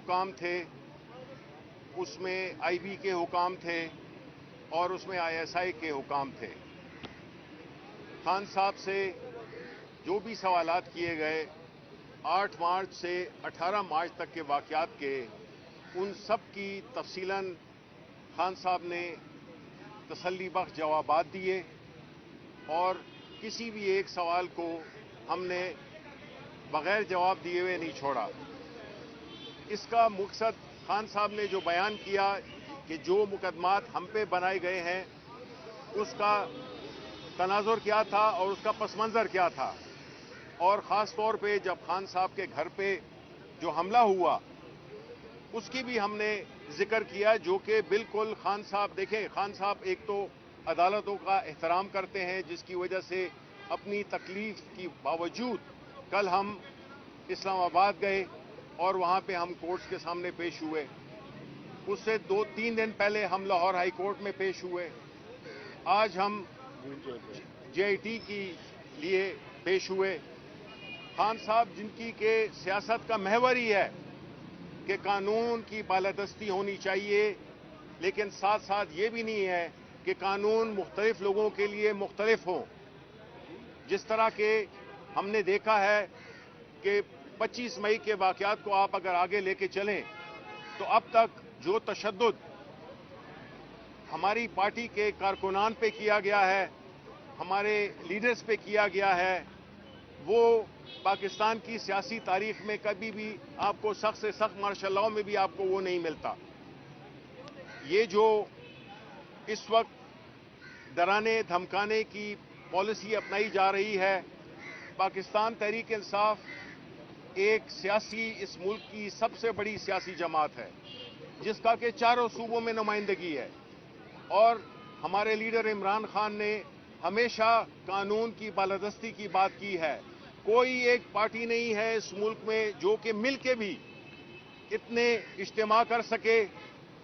حکام تھے، اس میں آئی بی کے حکام تھے اور اس میں آئی ایس آئی کے حکام تھے۔ خان صاحب سے جو بھی سوالات کیے گئے 8 مارچ سے 18 مارچ تک کے واقعات کے، ان سب کی تفصیلاً خان صاحب نے تسلی بخش جوابات دیے اور کسی بھی ایک سوال کو ہم نے بغیر جواب دیے ہوئے نہیں چھوڑا۔ اس کا مقصد خان صاحب نے جو بیان کیا کہ جو مقدمات ہم پہ بنائے گئے ہیں اس کا تناظر کیا تھا اور اس کا پس منظر کیا تھا، اور خاص طور پہ جب خان صاحب کے گھر پہ جو حملہ ہوا اس کی بھی ہم نے ذکر کیا، جو کہ بالکل خان صاحب دیکھیں، خان صاحب ایک تو عدالتوں کا احترام کرتے ہیں، جس کی وجہ سے اپنی تکلیف کی باوجود کل ہم اسلام آباد گئے اور وہاں پہ ہم کورٹس کے سامنے پیش ہوئے۔ اس سے 2-3 دن پہلے ہم لاہور ہائی کورٹ میں پیش ہوئے۔ آج ہم جے آئی ٹی کے لیے پیش ہوئے۔ خان صاحب جن کی کہ سیاست کا محور ہی ہے کہ قانون کی بالادستی ہونی چاہیے، لیکن ساتھ ساتھ یہ بھی نہیں ہے کہ قانون مختلف لوگوں کے لیے مختلف ہوں۔ جس طرح کہ ہم نے دیکھا ہے کہ 25 مئی کے واقعات کو آپ اگر آگے لے کے چلیں تو اب تک جو تشدد ہماری پارٹی کے کارکنان پہ کیا گیا ہے، ہمارے لیڈرز پہ کیا گیا ہے، وہ پاکستان کی سیاسی تاریخ میں کبھی بھی آپ کو سخت سے سخت مارشل لاء میں بھی آپ کو وہ نہیں ملتا۔ یہ جو اس وقت ڈرانے دھمکانے کی پالیسی اپنائی جا رہی ہے، پاکستان تحریک انصاف ایک سیاسی اس ملک کی سب سے بڑی سیاسی جماعت ہے جس کا کہ چاروں صوبوں میں نمائندگی ہے، اور ہمارے لیڈر عمران خان نے ہمیشہ قانون کی بالادستی کی بات کی ہے۔ کوئی ایک پارٹی نہیں ہے اس ملک میں جو کہ مل کے بھی اتنے اجتماع کر سکے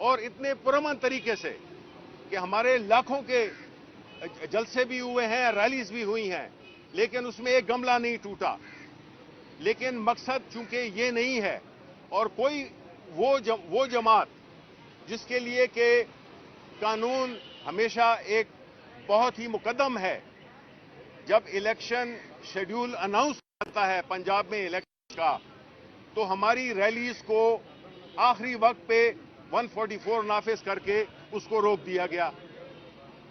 اور اتنے پرامن طریقے سے کہ ہمارے لاکھوں کے جلسے بھی ہوئے ہیں، ریلیز بھی ہوئی ہیں، لیکن اس میں ایک گملہ نہیں ٹوٹا۔ لیکن مقصد چونکہ یہ نہیں ہے، اور کوئی وہ جماعت جس کے لیے کہ قانون ہمیشہ ایک بہت ہی مقدم ہے، جب الیکشن شیڈیول اناؤنس کرتا ہے پنجاب میں الیکشن کا، تو ہماری ریلیز کو آخری وقت پہ 144 نافذ کر کے اس کو روک دیا گیا۔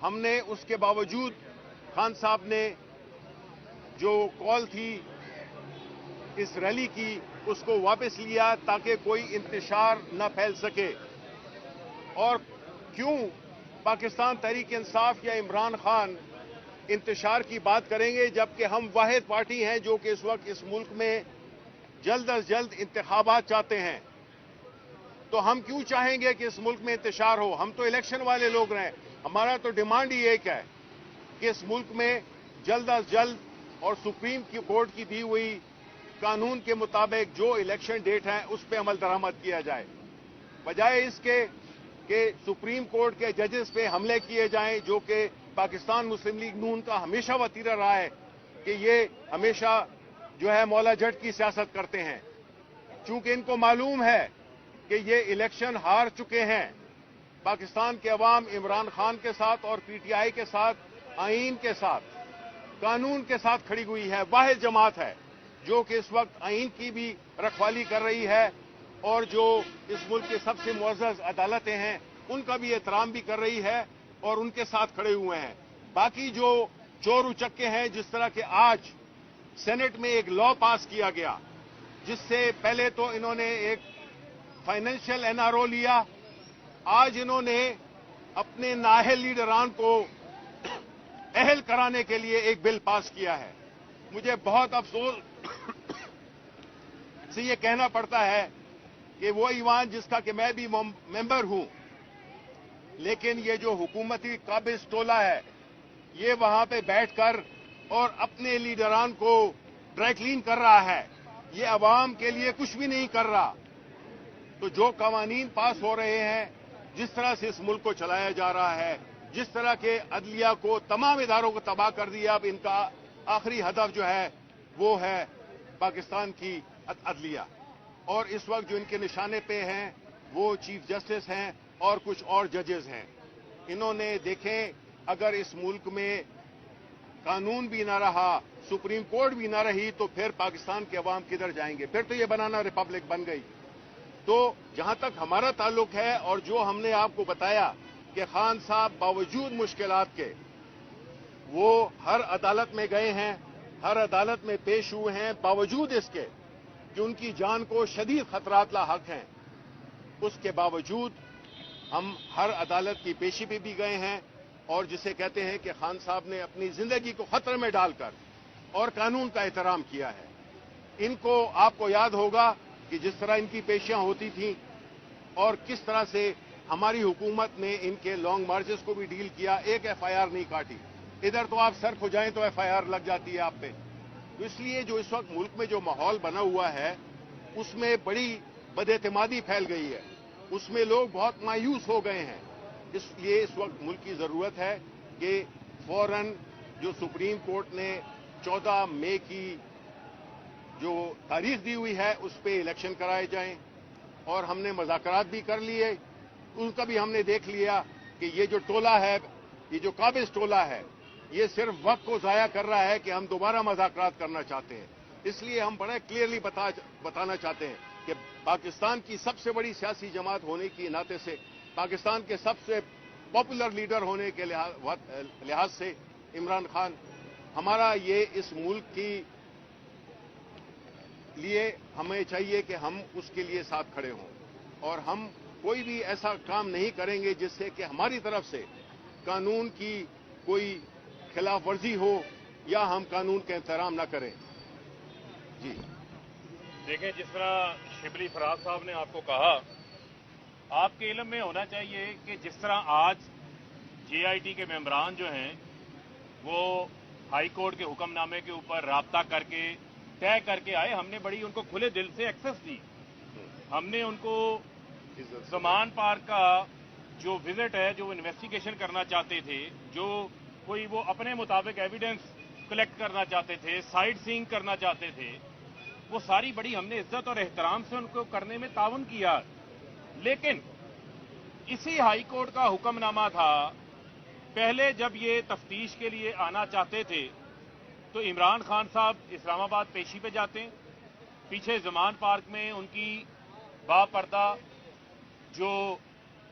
ہم نے اس کے باوجود خان صاحب نے جو کال تھی اس ریلی کی اس کو واپس لیا تاکہ کوئی انتشار نہ پھیل سکے۔ اور کیوں پاکستان تحریک انصاف یا عمران خان انتشار کی بات کریں گے جبکہ ہم واحد پارٹی ہیں جو کہ اس وقت اس ملک میں جلد از جلد انتخابات چاہتے ہیں؟ تو ہم کیوں چاہیں گے کہ اس ملک میں انتشار ہو؟ ہم تو الیکشن والے لوگ رہیں، ہمارا تو ڈیمانڈ ہی ایک ہے کہ اس ملک میں جلد از جلد اور سپریم کورٹ کی دی ہوئی قانون کے مطابق جو الیکشن ڈیٹ ہیں اس پہ عمل درآمد کیا جائے، بجائے اس کے کہ سپریم کورٹ کے ججز پہ حملے کیے جائیں، جو کہ پاکستان مسلم لیگ نون کا ہمیشہ وتیرہ رہا ہے کہ یہ ہمیشہ جو ہے مولا جٹ کی سیاست کرتے ہیں، چونکہ ان کو معلوم ہے کہ یہ الیکشن ہار چکے ہیں۔ پاکستان کے عوام عمران خان کے ساتھ اور پی ٹی آئی کے ساتھ، آئین کے ساتھ، قانون کے ساتھ کھڑی ہوئی ہے، واحد جماعت ہے جو کہ اس وقت آئین کی بھی رکھوالی کر رہی ہے اور جو اس ملک کے سب سے معزز عدالتیں ہیں ان کا بھی احترام بھی کر رہی ہے اور ان کے ساتھ کھڑے ہوئے ہیں۔ باقی جو چور اچکے ہیں، جس طرح کہ آج سینٹ میں ایک لا پاس کیا گیا جس سے پہلے تو انہوں نے ایک فائنینشیل این آر او لیا، آج انہوں نے اپنے نااہل لیڈران کو اہل کرانے کے لیے ایک بل پاس کیا ہے۔ مجھے بہت افسوس سے یہ کہنا پڑتا ہے کہ وہ ایوان جس کا کہ میں بھی ممبر ہوں، لیکن یہ جو حکومتی قابض ٹولہ ہے یہ وہاں پہ بیٹھ کر اور اپنے لیڈران کو ڈرائی کلین کر رہا ہے، یہ عوام کے لیے کچھ بھی نہیں کر رہا۔ تو جو قوانین پاس ہو رہے ہیں، جس طرح سے اس ملک کو چلایا جا رہا ہے، جس طرح کے عدلیہ کو، تمام اداروں کو تباہ کر دیا، اب ان کا آخری ہدف جو ہے وہ ہے پاکستان کی عدلیہ۔ اور اس وقت جو ان کے نشانے پہ ہیں وہ چیف جسٹس ہیں اور کچھ اور ججز ہیں. انہوں نے دیکھیں اگر اس ملک میں قانون بھی نہ رہا, سپریم کورٹ بھی نہ رہی, تو پھر پاکستان کے عوام کدھر جائیں گے؟ پھر تو یہ بنانا ریپبلک بن گئی. تو جہاں تک ہمارا تعلق ہے اور جو ہم نے آپ کو بتایا کہ خان صاحب باوجود مشکلات کے وہ ہر عدالت میں گئے ہیں, ہر عدالت میں پیش ہوئے ہیں, باوجود اس کے کہ ان کی جان کو شدید خطرات لاحق ہیں, اس کے باوجود ہم ہر عدالت کی پیشی پہ بھی گئے ہیں اور جسے کہتے ہیں کہ خان صاحب نے اپنی زندگی کو خطرے میں ڈال کر اور قانون کا احترام کیا ہے. ان کو آپ کو یاد ہوگا کہ جس طرح ان کی پیشیاں ہوتی تھیں اور کس طرح سے ہماری حکومت نے ان کے لانگ مارچز کو بھی ڈیل کیا, ایک ایف آئی آر نہیں کاٹی. ادھر تو آپ سر کھو جائیں تو ایف آئی آر لگ جاتی ہے آپ پہ. تو اس لیے جو اس وقت ملک میں جو ماحول بنا ہوا ہے اس میں بڑی بد اعتمادی پھیل گئی ہے, اس میں لوگ بہت مایوس ہو گئے ہیں. اس لیے اس وقت ملک کی ضرورت ہے کہ فوراً جو سپریم کورٹ نے 14 مئی کی جو تاریخ دی ہوئی ہے اس پہ الیکشن کرائے جائیں, اور ہم نے مذاکرات بھی کر لیے. ان کا بھی ہم نے دیکھ لیا کہ یہ جو ٹولہ ہے, یہ جو قابض ٹولہ ہے, یہ صرف وقت کو ضائع کر رہا ہے کہ ہم دوبارہ مذاکرات کرنا چاہتے ہیں. اس لیے ہم بڑے کلیئرلی بتانا چاہتے ہیں کہ پاکستان کی سب سے بڑی سیاسی جماعت ہونے کی ناطے سے, پاکستان کے سب سے پاپولر لیڈر ہونے کے لحاظ سے عمران خان, ہمارا یہ اس ملک کی لیے ہمیں چاہیے کہ ہم اس کے لیے ساتھ کھڑے ہوں, اور ہم کوئی بھی ایسا کام نہیں کریں گے جس سے کہ ہماری طرف سے قانون کی کوئی خلاف ورزی ہو یا ہم قانون کا احترام نہ کریں. جی دیکھیں, جس طرح شبلی فراز صاحب نے آپ کو کہا, آپ کے علم میں ہونا چاہیے کہ جس طرح آج جے آئی ٹی کے ممبران جو ہیں وہ ہائی کورٹ کے حکم نامے کے اوپر رابطہ کر کے طے کر کے آئے, ہم نے بڑی ان کو کھلے دل سے ایکسس دی. ہم نے ان کو زمان پارک کا جو وزٹ ہے, جو انویسٹیگیشن کرنا چاہتے تھے, جو کوئی وہ اپنے مطابق ایویڈنس کلیکٹ کرنا چاہتے تھے, سائٹ سینگ کرنا چاہتے تھے, وہ ساری بڑی ہم نے عزت اور احترام سے ان کو کرنے میں تعاون کیا. لیکن اسی ہائی کورٹ کا حکم نامہ تھا, پہلے جب یہ تفتیش کے لیے آنا چاہتے تھے تو عمران خان صاحب اسلام آباد پیشی پہ جاتے, پیچھے زمان پارک میں ان کی باپردہ جو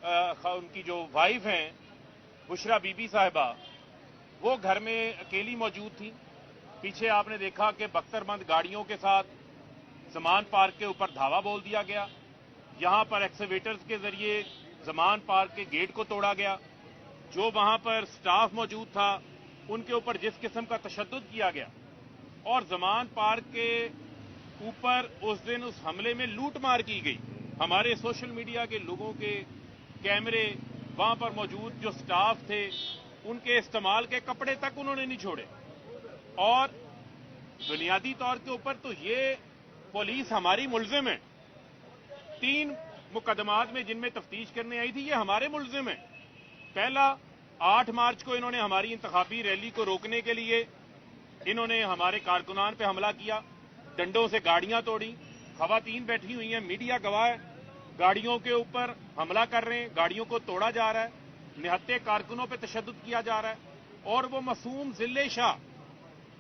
ان کی جو وائف ہیں بشرا بی بی صاحبہ, وہ گھر میں اکیلی موجود تھی. پیچھے آپ نے دیکھا کہ بختر بند گاڑیوں کے ساتھ زمان پارک کے اوپر دھاوا بول دیا گیا, یہاں پر ایکسیویٹرز کے ذریعے زمان پارک کے گیٹ کو توڑا گیا. جو وہاں پر سٹاف موجود تھا ان کے اوپر جس قسم کا تشدد کیا گیا, اور زمان پارک کے اوپر اس دن اس حملے میں لوٹ مار کی گئی. ہمارے سوشل میڈیا کے لوگوں کے کیمرے, وہاں پر موجود جو سٹاف تھے ان کے استعمال کے کپڑے تک انہوں نے نہیں چھوڑے. اور بنیادی طور کے اوپر تو یہ پولیس ہماری ملزم ہے. 3 مقدمات میں جن میں تفتیش کرنے آئی تھی یہ ہمارے ملزم ہیں. پہلا, 8 مارچ کو انہوں نے ہماری انتخابی ریلی کو روکنے کے لیے انہوں نے ہمارے کارکنان پہ حملہ کیا, ڈنڈوں سے گاڑیاں توڑی. خواتین بیٹھی ہوئی ہیں, میڈیا گواہ ہے, گاڑیوں کے اوپر حملہ کر رہے ہیں, گاڑیوں کو توڑا جا رہا ہے, نہتے کارکنوں پہ تشدد کیا جا رہا ہے. اور وہ معصوم ذلے شاہ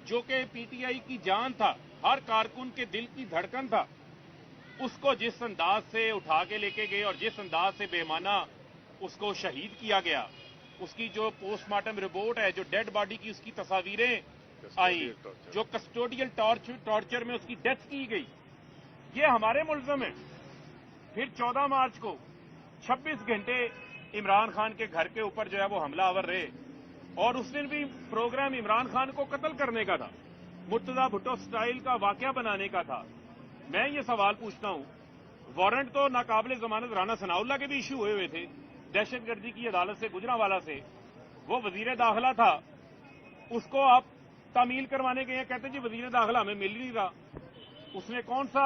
جو کہ پی ٹی آئی کی جان تھا, ہر کارکن کے دل کی دھڑکن تھا, اس کو جس انداز سے اٹھا کے لے کے گئے اور جس انداز سے بے معنی اس کو شہید کیا گیا, اس کی جو پوسٹ مارٹم رپورٹ ہے, جو ڈیڈ باڈی کی اس کی تصاویریں آئی, جو کسٹوڈیل ٹارچر میں اس کی ڈیتھ کی گئی, یہ ہمارے ملزم ہیں. پھر 14 مارچ کو 26 گھنٹے عمران خان کے گھر کے اوپر جو ہے وہ حملہ آور رہے, اور اس دن بھی پروگرام عمران خان کو قتل کرنے کا تھا, مرتضی بھٹو سٹائل کا واقعہ بنانے کا تھا. میں یہ سوال پوچھتا ہوں, وارنٹ تو ناقابل ضمانت رانا ثناء اللہ کے بھی ایشو ہوئے تھے دہشت گردی کی عدالت سے, گجرانوالہ سے. وہ وزیر داخلہ تھا, اس کو آپ تعمیل کروانے گئے ہیں, کہتے جی وزیر داخلہ ہمیں مل نہیں رہا. اس نے کون سا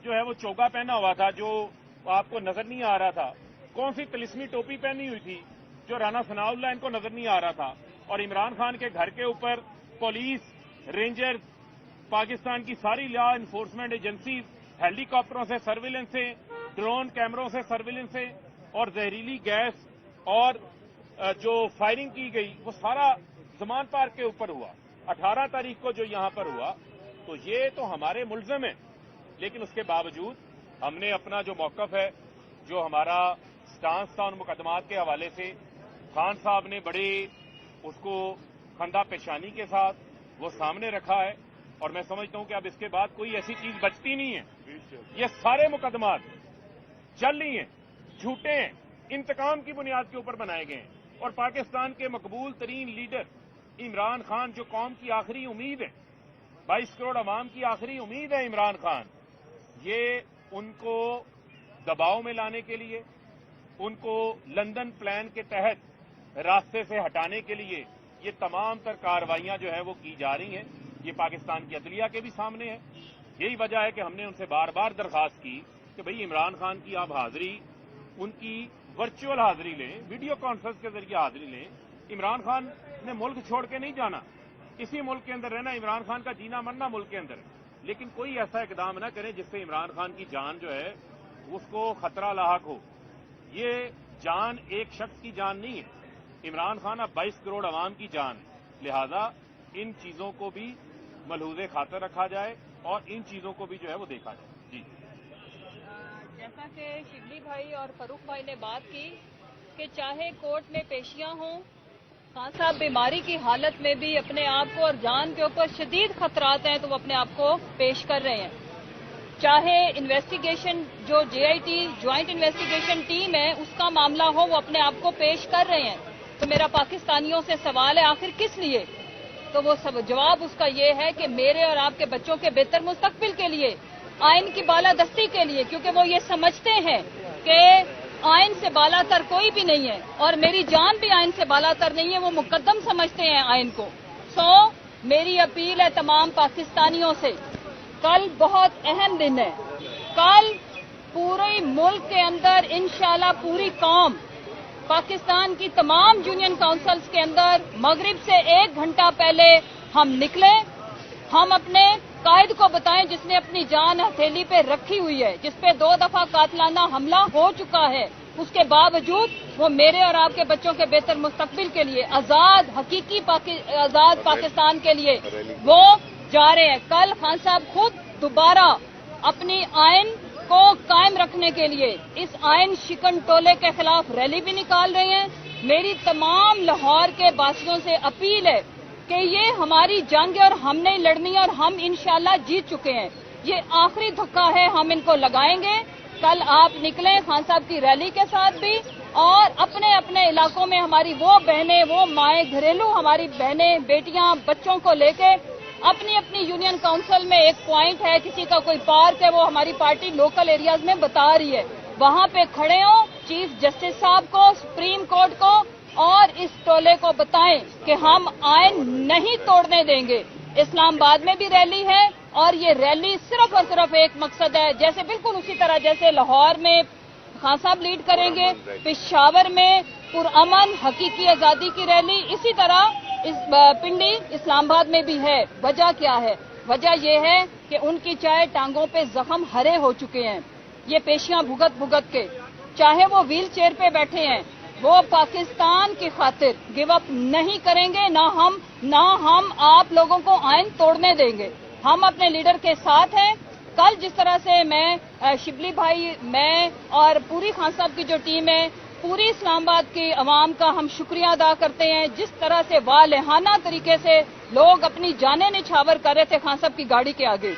جو ہے وہ چوگا پہنا ہوا تھا جو آپ کو نظر نہیں آ رہا تھا, کون سی طلسمی ٹوپی پہنی ہوئی تھی جو رانا ثناء اللہ ان کو نظر نہیں آ رہا تھا. اور عمران خان کے گھر کے اوپر پولیس, رینجرز, پاکستان کی ساری لا انفورسمنٹ ایجنسیز हेलीकॉप्टरों से सर्विलेंस से, ड्रोन कैमरों से सर्विलेंस से और जहरीली गैस और जो फायरिंग की गई वो सारा ज़मान पार्क के ऊपर हुआ। 18 तारीख को जो यहां पर हुआ तो ये तो हमारे मुल्ज़िम हैं, लेकिन उसके बावजूद हमने अपना जो मौक़िफ़ है, जो हमारा स्टांस था उन मुकदमात के हवाले से, खान साहब ने बड़े उसको खंदा पेशानी के साथ वो सामने रखा है और मैं समझता हूं कि अब इसके बाद कोई ऐसी चीज बचती नहीं है। ये सारे मुकदमात चल रही हैं, झूठे हैं, इंतकाम की बुनियाद के ऊपर बनाए गए हैं और पाकिस्तान के मकबूल तरीन लीडर इमरान खान, जो कौम की आखिरी उम्मीद है, 22 करोड़ अवाम की आखिरी उम्मीद है इमरान खान, ये उनको दबाव में लाने के लिए, उनको लंदन प्लान के तहत रास्ते से हटाने के लिए ये तमाम तर कार्रवाइयां जो है वो की जा रही हैं। ये पाकिस्तान की अदलिया के भी सामने है। यही वजह है कि हमने उनसे बार बार दरखास्त की कि भाई इमरान खान की आप हाजिरी, उनकी वर्चुअल हाजिरी लें, वीडियो कॉन्फ्रेंस के जरिए हाजिरी लें। इमरान खान ने मुल्क छोड़ के नहीं जाना, इसी मुल्क के अंदर रहना, इमरान खान का जीना मरना मुल्क के अंदर है, लेकिन कोई ऐसा इकदाम न करें जिससे इमरान खान की जान जो है उसको खतरा लाहक हो। ये जान एक शख्स की जान नहीं है, इमरान खान अब 22 करोड़ अवाम की जान है। लिहाजा इन चीजों को भी मलहूज़े खातर रखा जाए और इन चीजों को भी जो है वो देखा जाए। जी, जैसा कि शिबली भाई और फरूख भाई ने बात की कि चाहे कोर्ट में पेशियां हों, खान साहब बीमारी की हालत में भी अपने आप को और जान के ऊपर शदीद खतरात हैं तो वो अपने आप को पेश कर रहे हैं। चाहे इन्वेस्टिगेशन जो JIT ज्वाइंट इन्वेस्टिगेशन टीम है उसका मामला हो, वो अपने आप को पेश कर रहे हैं। तो मेरा पाकिस्तानियों से सवाल है, आखिर किस लिए? तो वो सब जवाब उसका ये है कि मेरे और आपके बच्चों के बेहतर मुस्तकबिल के लिए, आइन की बालादस्ती के लिए, क्योंकि वो ये समझते हैं कि आइन से बालातर कोई भी नहीं है और मेरी जान भी आइन से बालातर नहीं है, वो मुकद्दम समझते हैं आइन को। मेरी अपील है तमाम पाकिस्तानियों से, कल बहुत अहम दिन है। कल पूरे मुल्क के अंदर इंशाल्लाह पूरी कौम, पाकिस्तान की तमाम यूनियन काउंसिल्स के अंदर मगरिब से 1 घंटा पहले हम निकले, हम अपने कायद को बताएं जिसने अपनी जान हथेली पे रखी हुई है, जिस पे 2 दफा कातलाना हमला हो चुका है, उसके बावजूद वो मेरे और आपके बच्चों के बेहतर मुस्तकबिल के लिए, आजाद हकीकी आजाद पाकिस्तान के लिए वो जा रहे हैं। कल खान साहब खुद दोबारा अपनी आइन को कायम रखने के लिए इस आइन शिकन टोले के खिलाफ रैली भी निकाल रहे हैं। मेरी तमाम लाहौर के वासियों से अपील है कि ये हमारी जंग है और हमने लड़नी है और हम इंशाल्लाह जीत चुके हैं। ये आखिरी धक्का है, हम इनको लगाएंगे। कल आप निकलें खान साहब की रैली के साथ भी और अपने अपने इलाकों में हमारी वो बहनें, वो माएं, घरेलू हमारी बहनें, बेटियां, बच्चों को लेके अपनी अपनी यूनियन काउंसिल में एक पॉइंट है, किसी का कोई पार्क है, वो हमारी पार्टी लोकल एरियाज में बता रही है, वहां पे खड़े हो, चीफ जस्टिस साहब को, सुप्रीम कोर्ट को और इस टोले को बताएं कि हम आइन नहीं तोड़ने देंगे। इस्लामाबाद में भी रैली है और ये रैली सिर्फ और सिर्फ एक मकसद है, जैसे बिल्कुल उसी तरह जैसे लाहौर में खान साहब लीड करेंगे, पेशावर में पुरअमन हकीकी आजादी की रैली, इसी तरह इस पिंडी इस्लामाबाद में भी है। वजह क्या है? वजह यह है कि उनकी चाहे टांगों पे जख्म हरे हो चुके हैं, ये पेशियां भुगत भुगत के, चाहे वो व्हील चेयर पे बैठे हैं, वो पाकिस्तान की खातिर गिव अप नहीं करेंगे। ना हम आप लोगों को आइन तोड़ने देंगे। हम अपने लीडर के साथ हैं। कल जिस तरह से मैं, शिबली भाई, मैं और पूरी खान साहब की जो टीम है, पूरी इस्लामाबाद की आवाम का हम शुक्रिया अदा करते हैं। जिस तरह से वालेहाना तरीके से लोग अपनी जानें निछावर कर रहे थे खान साहब की गाड़ी के आगे,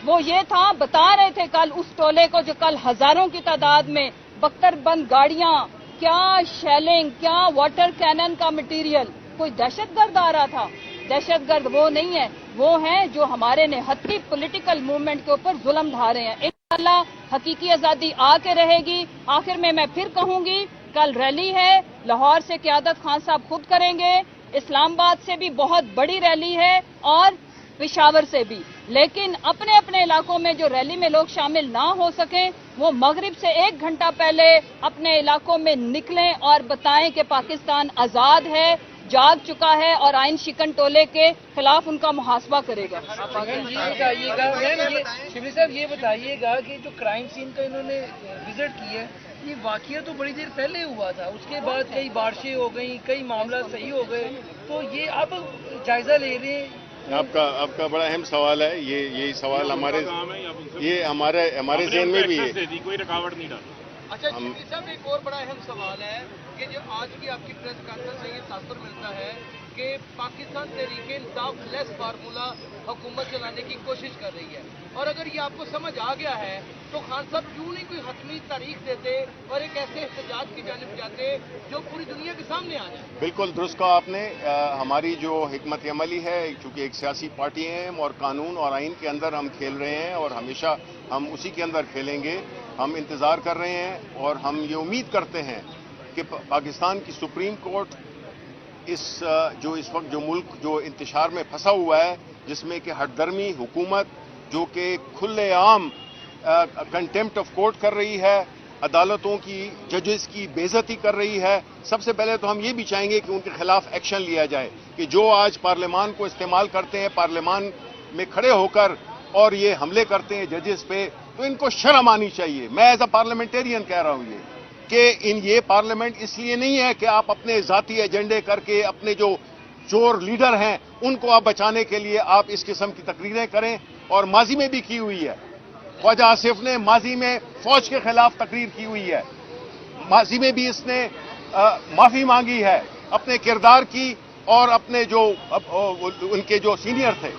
वो ये था, बता रहे थे कल उस टोले को जो कल हजारों की तादाद में बख्तरबंद गाड़ियां, क्या शेलिंग, क्या वाटर कैनन का मटेरियल, कोई दहशतगर्द आ रहा था। दहशतगर्द वो नहीं है, वो हैं जो हमारे निहत्ती पॉलिटिकल मूवमेंट के ऊपर जुल्म ढा रहे हैं। इंशाअल्लाह हकीकी आजादी आके रहेगी। आखिर में मैं फिर कहूंगी, कल रैली है, लाहौर से क़यादत खान साहब खुद करेंगे, इस्लामाबाद से भी बहुत बड़ी रैली है और पेशावर से भी, लेकिन अपने अपने इलाकों में जो रैली में लोग शामिल ना हो सकें, वो मगरिब से 1 घंटा पहले अपने इलाकों में निकलें और बताएं कि पाकिस्तान आजाद है, जाग चुका है और आइन शिकन टोले के खिलाफ उनका मुहासबा करेगा। शिबली साहब ये बताइएगा कि जो क्राइम सीन का इन्होंने विजिट की है, ये वाकया तो बड़ी देर पहले हुआ था, उसके बाद कई बारिशें हो गई, कई मामला सही हो गए, तो ये अब जायजा ले रहे हैं। आपका बड़ा अहम सवाल है, यही सवाल हमारे ज़हन में भी है। कोई रुकावट नहीं डाली। अच्छा शिबली साहब, एक और बड़ा अहम सवाल है कि जो आज की आपकी प्रेस कॉन्फ्रेंस से ये तासुर मिलता है कि पाकिस्तान तहरीक इंसाफ लेस फार्मूला हुकूमत चलाने की कोशिश कर रही है, और अगर ये आपको समझ आ गया है तो खान साहब क्यों नहीं कोई हतमी तारीख देते और एक ऐसे एहतजाज की जानिब जाते जो पूरी दुनिया के सामने आ जाए। बिल्कुल दुरुस्त कहा आपने। हमारी जो हिकमत अमली है, चूँकि एक सियासी पार्टी है और कानून और आइन के अंदर हम खेल रहे हैं और हमेशा हम उसी के अंदर खेलेंगे। हम इंतज़ार कर रहे हैं और हम ये उम्मीद करते हैं कि पाकिस्तान की सुप्रीम कोर्ट इस वक्त जो मुल्क जो इंतशार में फंसा हुआ है, जिसमें कि हठधर्मी हुकूमत जो कि खुलेआम कंटेम्प्ट ऑफ कोर्ट कर रही है, अदालतों की जजेस की बेइज्जती कर रही है, सबसे पहले तो हम ये भी चाहेंगे कि उनके खिलाफ एक्शन लिया जाए कि जो आज पार्लियामान को इस्तेमाल करते हैं, पार्लियामान में खड़े होकर और ये हमले करते हैं जजेस पे, तो इनको शर्म आनी चाहिए। मैं एज अ पार्लियामेंटेरियन कह रहा हूँ ये पार्लियामेंट इसलिए नहीं है कि आप अपने ज़ाती एजेंडे करके अपने जो चोर लीडर हैं उनको आप बचाने के लिए आप इस किस्म की तकरीरें करें, और माजी में भी की हुई है। ख्वाजा आसिफ ने माजी में फौज के खिलाफ तकरीर की हुई है, माजी में भी इसने माफी मांगी है अपने किरदार की और अपने जो उनके जो सीनियर थे,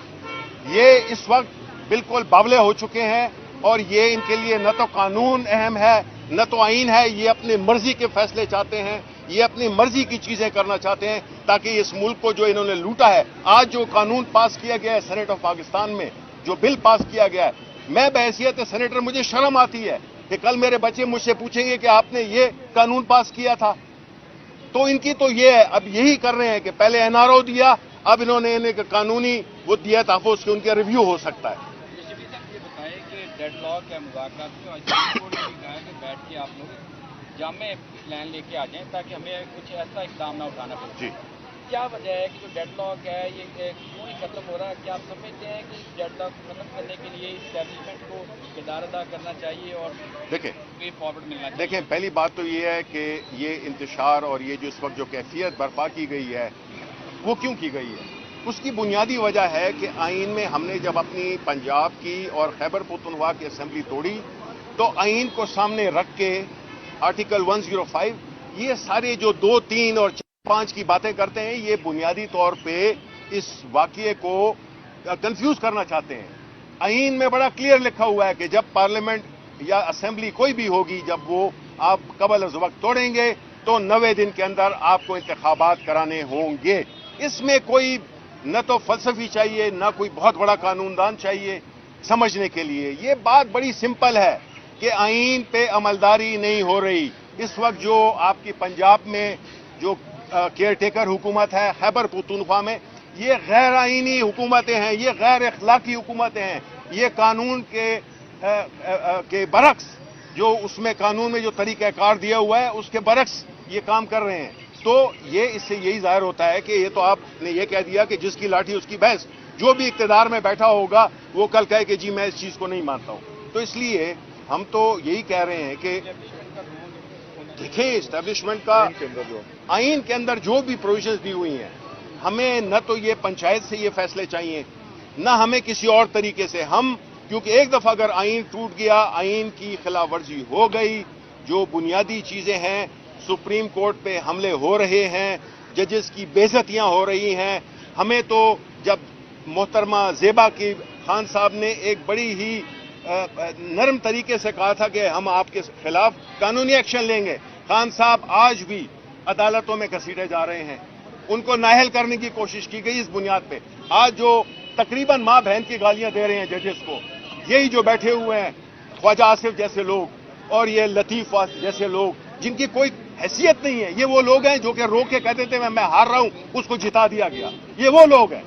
ये इस वक्त बिल्कुल बावले हो चुके हैं और ये इनके लिए न तो कानून अहम है न तो आइन है। ये अपनी मर्जी के फैसले चाहते हैं, ये अपनी मर्जी की चीजें करना चाहते हैं ताकि इस मुल्क को जो इन्होंने लूटा है। आज जो कानून पास किया गया है सेनेट ऑफ पाकिस्तान में, जो बिल पास किया गया है, मैं बहैसियत सेनेटर मुझे शर्म आती है कि कल मेरे बच्चे मुझसे पूछेंगे कि आपने ये कानून पास किया था। तो इनकी तो ये है, अब यही कर रहे हैं कि पहले एनआरओ दिया, अब इन्होंने इन्हें कानूनी वो दिया तहफ़्फ़ुज़ के उनका रिव्यू हो सकता है। डेडलॉक या मुज़ाकरात जो सुप्रीम कोर्ट ने भी कहा है कि बैठ के आप लोग जामे प्लान लेके आ जाएं ताकि हमें कुछ ऐसा इक़दाम ना उठाना पड़े। जी, क्या वजह है कि जो डेडलॉक है ये क्यों नहीं खत्म हो रहा है? क्या आप समझते हैं कि डेडलॉक खत्म करने के लिए इस्टेब्लिशमेंट को किरदार अदा करना चाहिए और वे फॉरवर्ड मिलना चाहिए? देखें, पहली बात तो ये है कि ये इंतशार और ये जो इस वक्त जो कैफियत बर्पा की गई है वो क्यों की गई है? उसकी बुनियादी वजह है कि आइन में हमने जब अपनी पंजाब की और खैबर पख्तूनख्वा की असेंबली तोड़ी तो आइन को सामने रख के आर्टिकल 105 ये सारे जो 2, 3 और 4, 5 की बातें करते हैं, ये बुनियादी तौर पे इस वाक़ये को कंफ्यूज करना चाहते हैं। आइन में बड़ा क्लियर लिखा हुआ है कि जब पार्लियामेंट या असेंबली कोई भी होगी, जब वो आप कबल अज़ वक्त तोड़ेंगे तो 90 दिन के अंदर आपको इंतखाबात कराने होंगे। इसमें कोई न तो फलसफी चाहिए न कोई बहुत बड़ा कानूनदान चाहिए समझने के लिए। ये बात बड़ी सिंपल है कि आइन पे अमलदारी नहीं हो रही। इस वक्त जो आपकी पंजाब में जो केयर टेकर हुकूमत है, खैबर पख्तूनख्वा में, ये गैर आइनी हुकूमतें हैं, ये गैर अखलाकी हुकूमतें हैं। ये कानून के बरक्स जो उसमें कानून में जो तरीक़ाकार दिया हुआ है उसके बरक्स ये काम कर रहे हैं। तो ये इससे यही जाहिर होता है कि ये तो आपने ये कह दिया कि जिसकी लाठी उसकी भैंस, जो भी इक़्तिदार में बैठा होगा वो कल कहे कि जी मैं इस चीज़ को नहीं मानता हूँ। तो इसलिए हम तो यही कह रहे हैं कि देखें, इस्टेब्लिशमेंट का आइन के अंदर जो भी प्रोविजंस दी हुई हैं, हमें न तो ये पंचायत से ये फैसले चाहिए न हमें किसी और तरीके से। हम क्योंकि एक दफ़ा अगर आइन टूट गया, आइन की खिलाफ वर्जी हो गई, जो बुनियादी चीज़ें हैं, सुप्रीम कोर्ट पे हमले हो रहे हैं, जजेस की बेइज्जतियां हो रही हैं। हमें तो जब मोहतरमा ज़ेबा की खान साहब ने एक बड़ी ही नरम तरीके से कहा था कि हम आपके खिलाफ कानूनी एक्शन लेंगे, खान साहब आज भी अदालतों में घसीटे जा रहे हैं। उनको नाअहल करने की कोशिश की गई इस बुनियाद पे। आज जो तकरीबन माँ बहन की गालियां दे रहे हैं जजेस को, यही जो बैठे हुए हैं ख्वाजा आसिफ जैसे लोग और ये लतीफ़ जैसे लोग जिनकी कोई हैसियत नहीं है, ये वो लोग हैं जो कि रो के कहते थे मैं हार रहा हूं, उसको जिता दिया गया। ये वो लोग हैं।